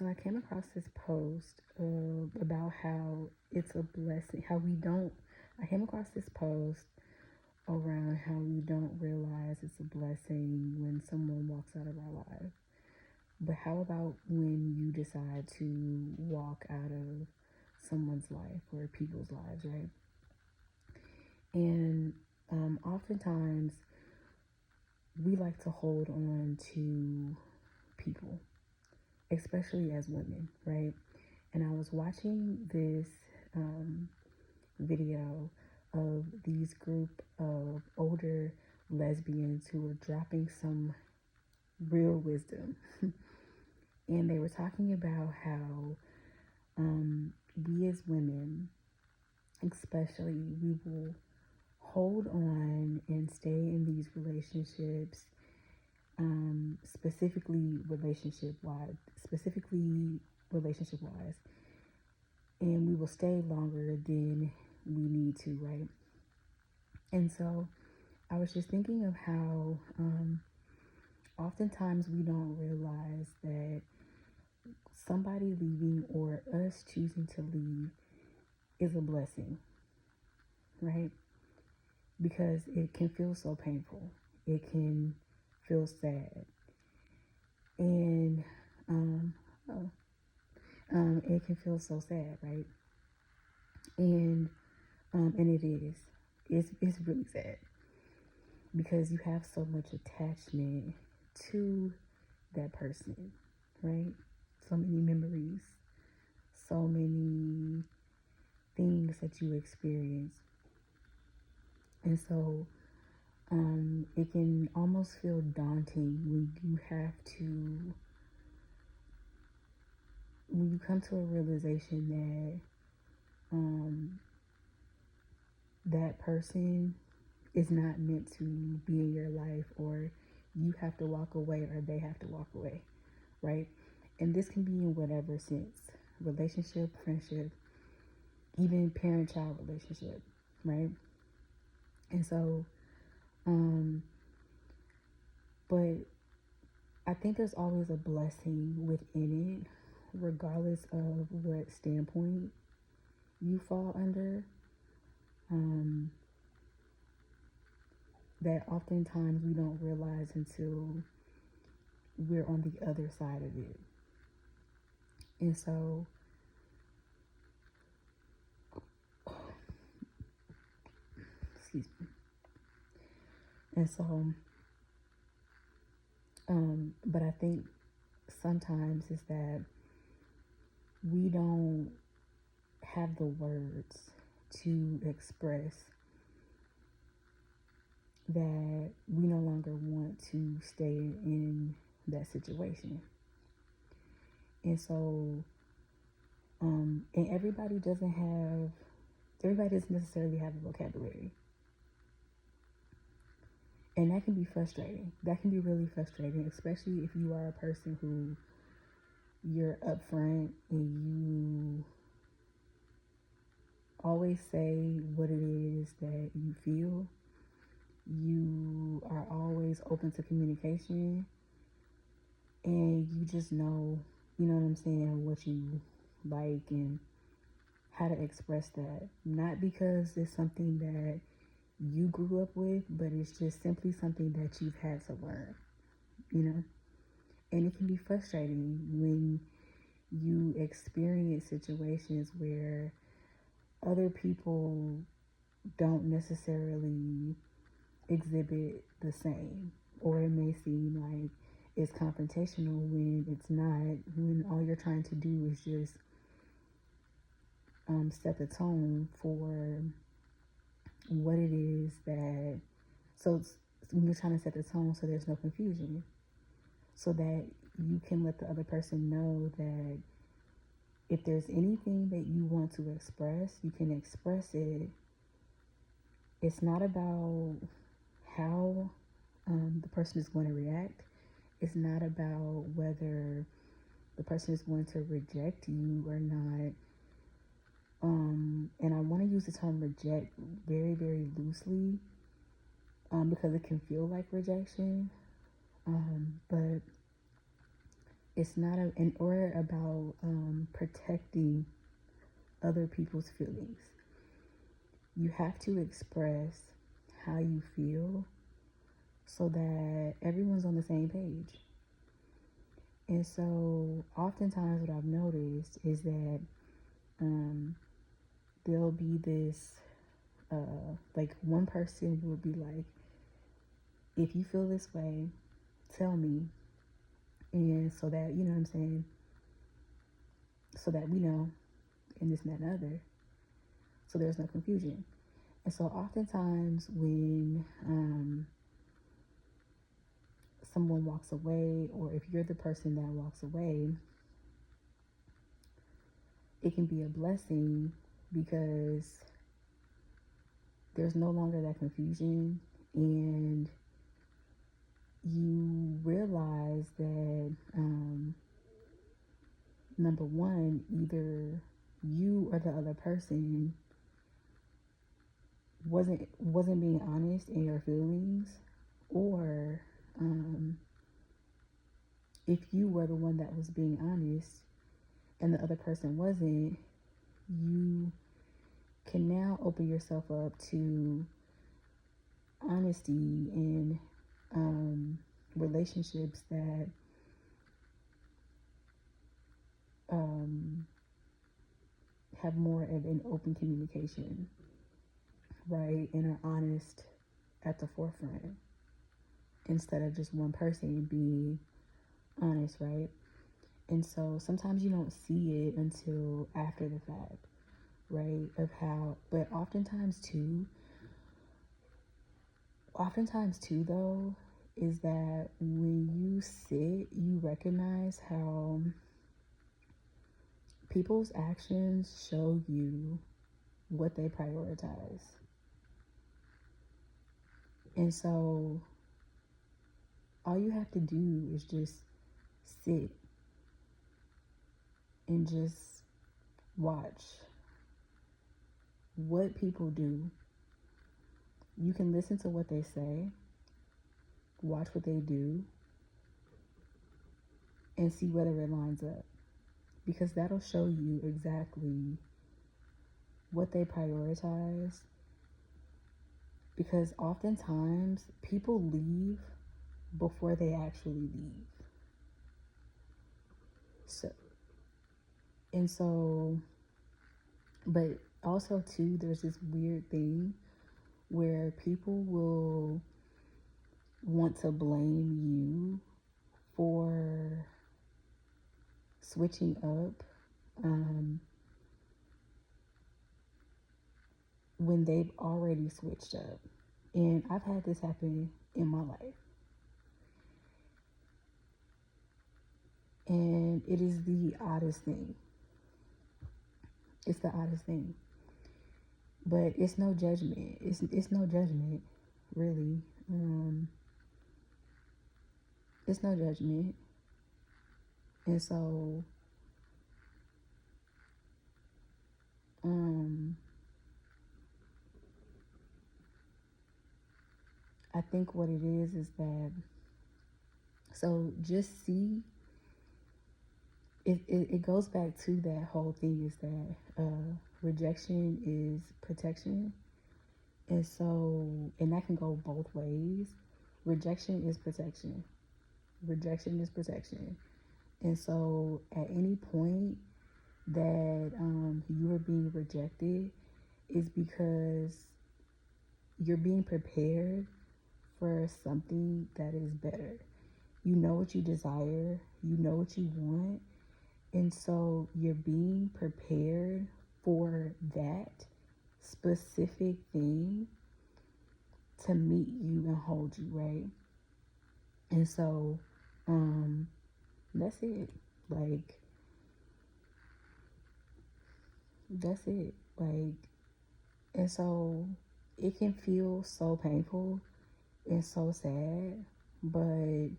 So I came across this post about how it's a blessing, how we don't. I came across this post around how we don't realize it's a blessing when someone walks out of our life. But how about when you decide to walk out of someone's life or people's lives, right? And oftentimes we like to hold on to people, especially as women, right? And I was watching this um, video of these group of older lesbians who were dropping some real wisdom. And they were talking about how we as women, especially, we will hold on and stay in these relationships, specifically relationship wise, and we will stay longer than we need to, right? And so I was just thinking of how oftentimes we don't realize that somebody leaving or us choosing to leave is a blessing, right? Because it can feel so painful, it can feel sad, and um, oh, it can feel so sad, right? And and it is. It's really sad because you have so much attachment to that person, right? So many memories, so many things that you experience. And so it can almost feel daunting when you come to a realization that that person is not meant to be in your life, or you have to walk away or they have to walk away, right? And this can be in whatever sense: relationship, friendship, even parent child relationship, right? And so, um, but I think there's always a blessing within it, regardless of what standpoint you fall under. Um, that oftentimes we don't realize until we're on the other side of it. And so, excuse me. And so, but I think sometimes is that we don't have the words to express that we no longer want to stay in that situation. And so, and everybody doesn't necessarily have a vocabulary. And that can be frustrating. That can be really frustrating, especially if you are a person who you're upfront and you always say what it is that you feel. You are always open to communication, and you just know, you know what I'm saying, what you like and how to express that. Not because it's something that you grew up with, but it's just simply something that you've had to learn, you know? And it can be frustrating when you experience situations where other people don't necessarily exhibit the same, or it may seem like it's confrontational when it's not, when all you're trying to do is just set the tone for what it is that, so when you're trying to set the tone so there's no confusion, so that you can let the other person know that if there's anything that you want to express, you can express it. It's not about how the person is going to react. It's not about whether the person is going to reject you or not. And I want to use the term reject very, very loosely because it can feel like rejection. But it's not an or about protecting other people's feelings. You have to express how you feel so that everyone's on the same page. And so oftentimes what I've noticed is that there'll be this like one person will be like, if you feel this way, tell me. And so that, you know what I'm saying, so that we know, and this and that and other, so there's no confusion. And so oftentimes when someone walks away, or if you're the person that walks away, it can be a blessing because there's no longer that confusion, and you realize that number one, either you or the other person wasn't being honest in your feelings, or if you were the one that was being honest and the other person wasn't, you can now open yourself up to honesty and relationships that have more of an open communication, right, and are honest at the forefront instead of just one person being honest, right? And so sometimes you don't see it until after the fact, right? Of how, but oftentimes too though, is that when you sit, you recognize how people's actions show you what they prioritize. And so all you have to do is just sit and just watch what people do. You can listen to what they say, watch what they do, and see whether it lines up. Because that'll show you exactly what they prioritize. Because oftentimes people leave before they actually leave. But also too, there's this weird thing where people will want to blame you for switching up when they've already switched up. And I've had this happen in my life. And it is the oddest thing. It's the oddest thing. But it's no judgment. It's no judgment, really. It's no judgment. And so I think what it is that, so just see, it goes back to that whole thing, is that rejection is protection. And so, and that can go both ways. Rejection is protection. Rejection is protection. And so at any point that you are being rejected is because you're being prepared for something that is better. You know what you desire, you know what you want, and so you're being prepared for that specific thing to meet you and hold you, right? And so that's it. Like, that's it. Like, and so it can feel so painful and so sad, but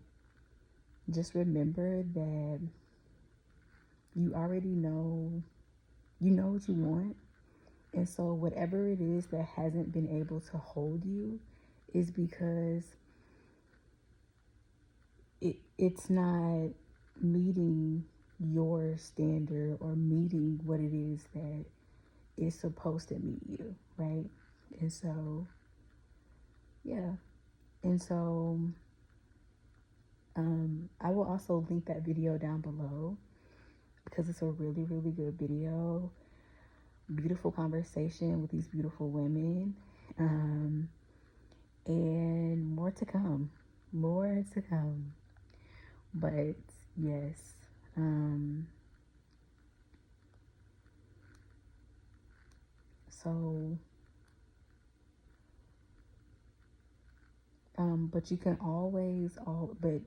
just remember that you already know, you know what you want. And so whatever it is that hasn't been able to hold you is because it's not meeting your standard or meeting what it is that is supposed to meet you, right? And so, yeah. And so, I will also link that video down below because it's a really, really good video. Beautiful conversation with these beautiful women. And more to come. More to come. But yes. So, but you can but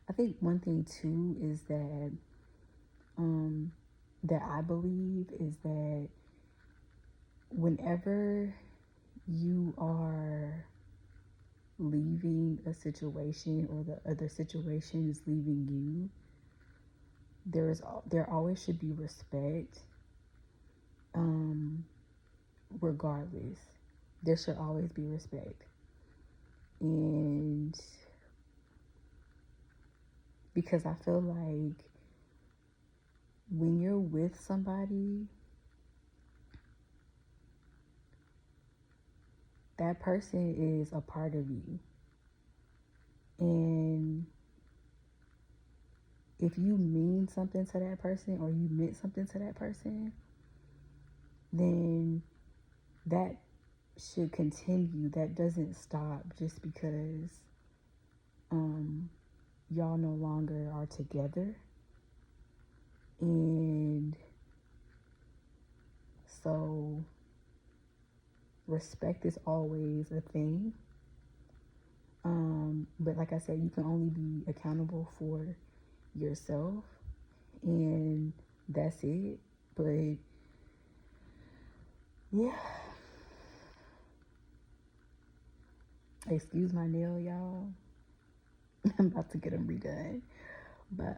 I think one thing too is that, that I believe is that whenever you are leaving a situation or the other situation is leaving you, there always should be respect, regardless. There should always be respect. And because I feel like when you're with somebody, that person is a part of you. And if you mean something to that person or you meant something to that person, then that should continue. That doesn't stop just because y'all no longer are together. And so respect is always a thing. But like I said, you can only be accountable for yourself, and that's it. But yeah, excuse my nail, y'all. I'm about to get them redone. But